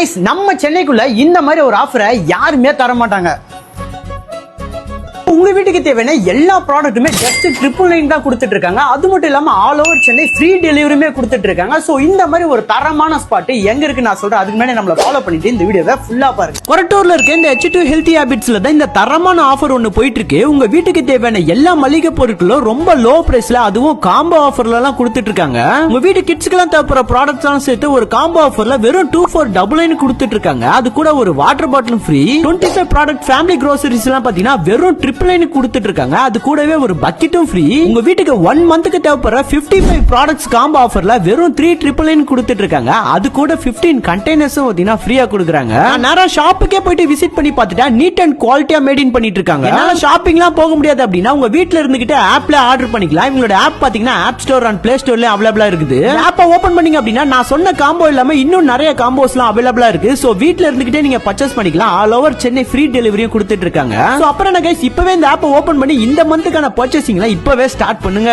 Guys, நம்ம சென்னைக்குள்ள இந்த மாதிரி ஒரு ஆஃபரை யாருமே தர மாட்டாங்க. உங்க வீட்டுக்கு தேவையான எல்லா ப்ராடக்ட்டுமே ஜஸ்ட் 999 தான் கொடுத்துட்டு இருக்காங்க. அது மட்டும் இல்லாம ஆல் ஓவர் சென்னை ஃப்ரீ டெலிவரியுமே கொடுத்துட்டு இருக்காங்க. சோ இந்த மாதிரி ஒரு தரமான ஸ்பாட் எங்க இருக்கு நான் சொல்றேன். அதுக்கு முன்னாடி நம்மள ஃபாலோ பண்ணிட்டு இந்த வீடியோவை ஃபுல்லா பாருங்க. கொரட்டூர்ல இருக்க இந்த H2 ஹெல்தி ஹேபிட்ஸ்ல தான் இந்த தரமான ஆஃபர் ஒன்னு போயிட்டு இருக்கு. உங்க வீட்டுக்கு தேவையான எல்லா மளிகை பொருட்களும் ரொம்ப லோ பிரைஸ்ல, அதுவும் காம்போ ஆஃபர்ல எல்லாம் கொடுத்துட்டு இருக்காங்க. உங்க வீட்டு கிட்ஸ்க்கு எல்லாம் தேவைப்படுற ப்ராடக்ட்ஸ் எல்லாம் சேர்த்து ஒரு காம்போ ஆஃபர்ல வெறும் 2499 கொடுத்துட்டு இருக்காங்க. அது கூட ஒரு water bottle free. 25 product family groceries எல்லாம் பாத்தீங்கன்னா வெறும் 999 கொடுத்துட்டு இருக்காங்க. அது கூடவே ஒரு பக்கெட்டும் ஃப்ரீ. உங்க வீட்டுக்கு 1 மந்த்க்கு தேவைப்படுற 55 ப்ராடக்ட்ஸ் காம்போ ஆஃபர்ல வெறும் 3999 கொடுத்துட்டு இருக்காங்க. அது கூட 15 கண்டெய்னர்ஸும் பாத்தீங்கன்னா ஃப்ரீயா கொடுக்குறாங்க. நேரா ஷாப்புக்கே போயிட்டு விசிட் பண்ணி பார்த்துட்டா நீட் அண்ட் குவாலிட்டியா மேட் இன் பண்ணிட்டு இருக்காங்க. என்னால ஷாப்பிங்லாம் போக முடியாது அப்படின்னா உங்க வீட்ல இருந்துகிட்டு ஆப்ல ஆர்டர் பண்ணிக்கலாம். இவங்களோட ஆப் பாத்தீங்கன்னா ஆப் ஸ்டோர் அண்ட் பிளே ஸ்டோர்ல அவைலபிளா இருக்குது. ஆப்பை ஓபன் பண்ணீங்க அப்படின்னா நான் சொன்ன காம்போ இல்லாம இன்னும் நிறைய காம்போஸ்லாம் அவைலபிளா இருக்கு. சோ வீட்ல இருந்துகிட்டே நீங்க பர்ச்சேஸ் பண்ணிக்கலாம். ஆல் ஓவர் சென்னை ஃப்ரீ டெலிவரியும் கொடுத்துட்டு இருக்காங்க. சோ அப்புறம் என்ன கைஸ், இப்பவே இந்த ஆப்பை ஓபன் பண்ணி இந்த மந்த்துக்கான பர்ச்சேசிங்ல இப்பவே ஸ்டார்ட் பண்ணுங்க.